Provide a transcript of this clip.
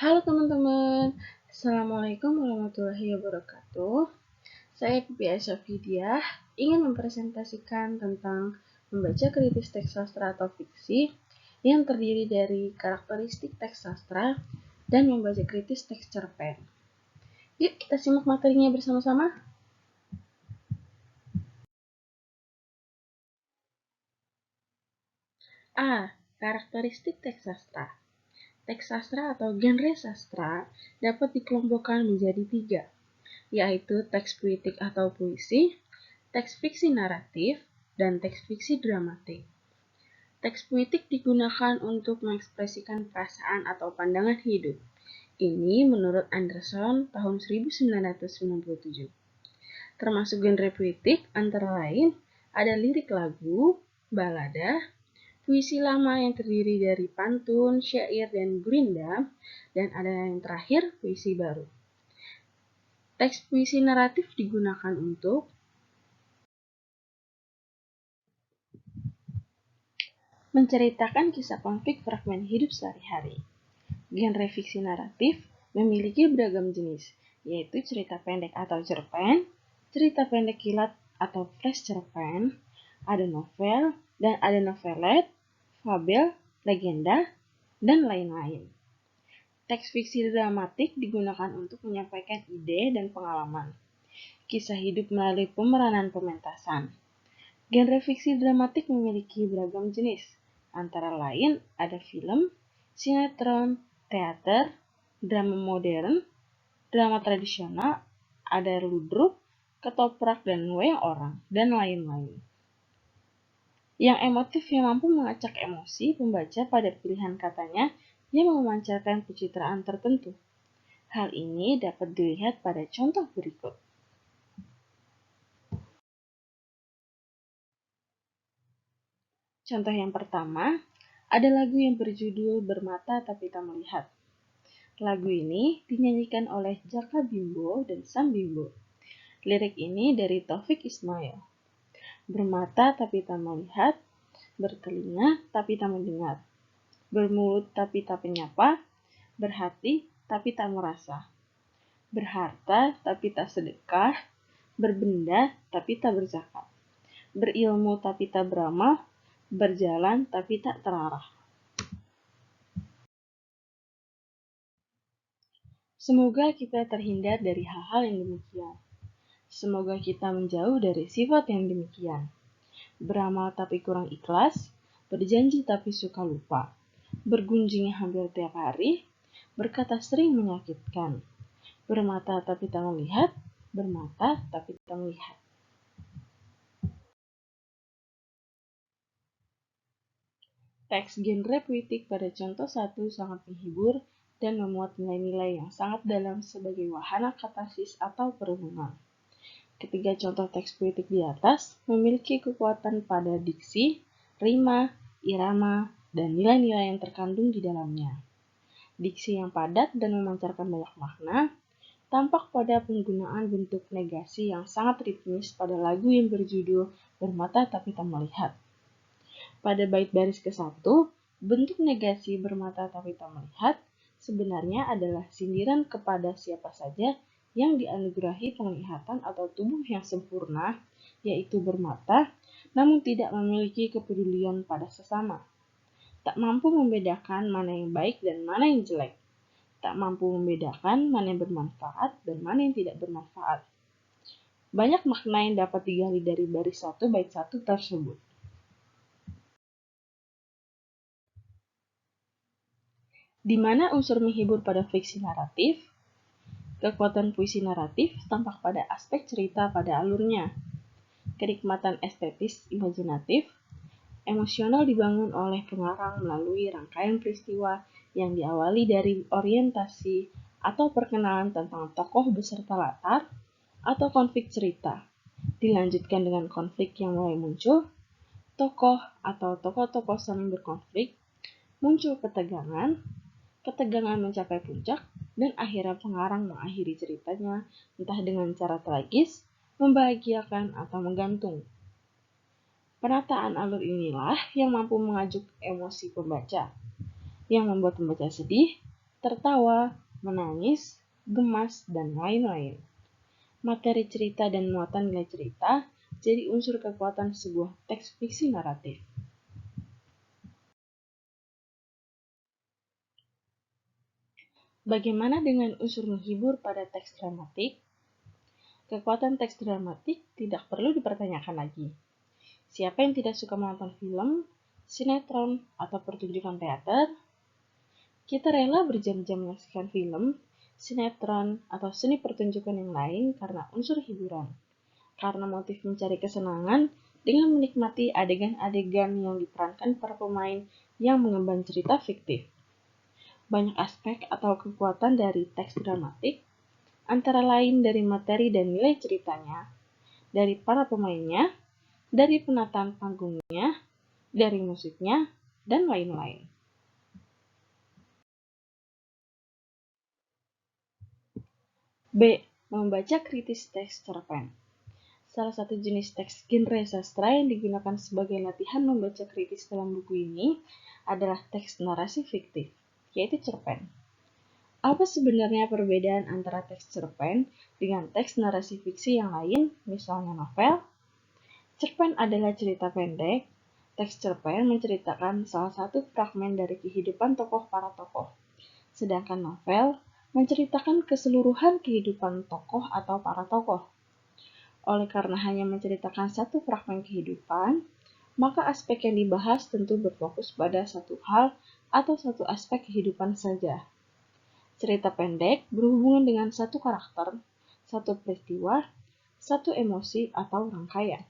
Halo teman-teman, Assalamualaikum warahmatullahi wabarakatuh. Saya Pipi Vidya ingin mempresentasikan tentang membaca kritis teks sastra atau fiksi yang terdiri dari karakteristik teks sastra dan membaca kritis teks cerpen. Yuk kita simak materinya bersama-sama. A. Karakteristik teks sastra. Teks sastra atau genre sastra dapat dikelompokkan menjadi 3, yaitu teks puitik atau puisi, teks fiksi naratif, dan teks fiksi dramatik. Teks puitik digunakan untuk mengekspresikan perasaan atau pandangan hidup. Ini menurut Anderson tahun 1997. Termasuk genre puitik antara lain ada lirik lagu, balada, puisi lama yang terdiri dari pantun, syair, dan gurindam, dan ada yang terakhir puisi baru. Teks puisi naratif digunakan untuk menceritakan kisah konflik fragmen hidup sehari-hari. Genre fiksi naratif memiliki beragam jenis, yaitu cerita pendek atau cerpen, cerita pendek kilat atau flash cerpen, ada novel, dan ada novelet, fabel, legenda, dan lain-lain. Teks fiksi dramatik digunakan untuk menyampaikan ide dan pengalaman. Kisah hidup melalui pemeranan pementasan. Genre fiksi dramatik memiliki beragam jenis, antara lain ada film, sinetron, teater, drama modern, drama tradisional, ada ludruk, ketoprak dan wayang orang, dan lain-lain. Yang emotif yang mampu mengacak emosi pembaca pada pilihan katanya yang memancarkan pencitraan tertentu. Hal ini dapat dilihat pada contoh berikut. Contoh yang pertama, ada lagu yang berjudul Bermata Tapi Tak Melihat. Lagu ini dinyanyikan oleh Jaka Bimbo dan Sam Bimbo. Lirik ini dari Taufik Ismail. Bermata tapi tak melihat, bertelinga tapi tak mendengar, bermulut tapi tak menyapa, berhati tapi tak merasa, berharta tapi tak sedekah, berbenda tapi tak berzakat, berilmu tapi tak beramal, berjalan tapi tak terarah. Semoga kita terhindar dari hal-hal yang demikian. Semoga kita menjauh dari sifat yang demikian. Beramal tapi kurang ikhlas, berjanji tapi suka lupa, bergunjing hampir tiap hari, berkata sering menyakitkan, bermata tapi tak melihat, bermata tapi tak melihat. Teks genre puitik pada contoh 1 sangat menghibur dan memuat nilai-nilai yang sangat dalam sebagai wahana katarsis atau perenungan. Ketiga contoh teks puitik di atas memiliki kekuatan pada diksi, rima, irama, dan nilai-nilai yang terkandung di dalamnya. Diksi yang padat dan memancarkan banyak makna tampak pada penggunaan bentuk negasi yang sangat ritmis pada lagu yang berjudul Bermata Tapi Tak Melihat. Pada bait baris ke-1, bentuk negasi bermata tapi tak melihat sebenarnya adalah sindiran kepada siapa saja yang dianugerahi penglihatan atau tubuh yang sempurna, yaitu bermata, namun tidak memiliki kepedulian pada sesama. Tak mampu membedakan mana yang baik dan mana yang jelek. Tak mampu membedakan mana yang bermanfaat dan mana yang tidak bermanfaat. Banyak makna yang dapat digali dari baris 1 bait 1 tersebut. Di mana unsur menghibur pada fiksi naratif, kekuatan puisi naratif tampak pada aspek cerita pada alurnya, kenikmatan estetis imajinatif, emosional dibangun oleh pengarang melalui rangkaian peristiwa yang diawali dari orientasi atau perkenalan tentang tokoh beserta latar atau konflik cerita, dilanjutkan dengan konflik yang mulai muncul, tokoh atau tokoh-tokoh saling berkonflik, muncul ketegangan mencapai puncak, dan akhirnya pengarang mengakhiri ceritanya entah dengan cara tragis, membahagiakan, atau menggantung. Penataan alur inilah yang mampu mengajuk emosi pembaca, yang membuat pembaca sedih, tertawa, menangis, gemas, dan lain-lain. Materi cerita dan muatan nilai cerita jadi unsur kekuatan sebuah teks fiksi naratif. Bagaimana dengan unsur menghibur pada teks dramatik? Kekuatan teks dramatik tidak perlu dipertanyakan lagi. Siapa yang tidak suka menonton film, sinetron, atau pertunjukan teater? Kita rela berjam-jam menyaksikan film, sinetron, atau seni pertunjukan yang lain karena unsur hiburan. Karena motif mencari kesenangan dengan menikmati adegan-adegan yang diperankan para pemain yang mengemban cerita fiktif. Banyak aspek atau kekuatan dari teks dramatik, antara lain dari materi dan nilai ceritanya, dari para pemainnya, dari penataan panggungnya, dari musiknya, dan lain-lain. B. Membaca kritis teks cerpen. Salah satu jenis teks genre sastra yang digunakan sebagai latihan membaca kritis dalam buku ini adalah teks narasi fiktif, yaitu cerpen. Apa sebenarnya perbedaan antara teks cerpen dengan teks narasi fiksi yang lain, misalnya novel? Cerpen adalah cerita pendek. Teks cerpen menceritakan salah satu fragmen dari kehidupan para tokoh. Sedangkan novel menceritakan keseluruhan kehidupan tokoh atau para tokoh. Oleh karena hanya menceritakan satu fragmen kehidupan, maka aspek yang dibahas tentu berfokus pada satu hal atau satu aspek kehidupan saja. Cerita pendek berhubungan dengan satu karakter, satu peristiwa, satu emosi atau rangkaian.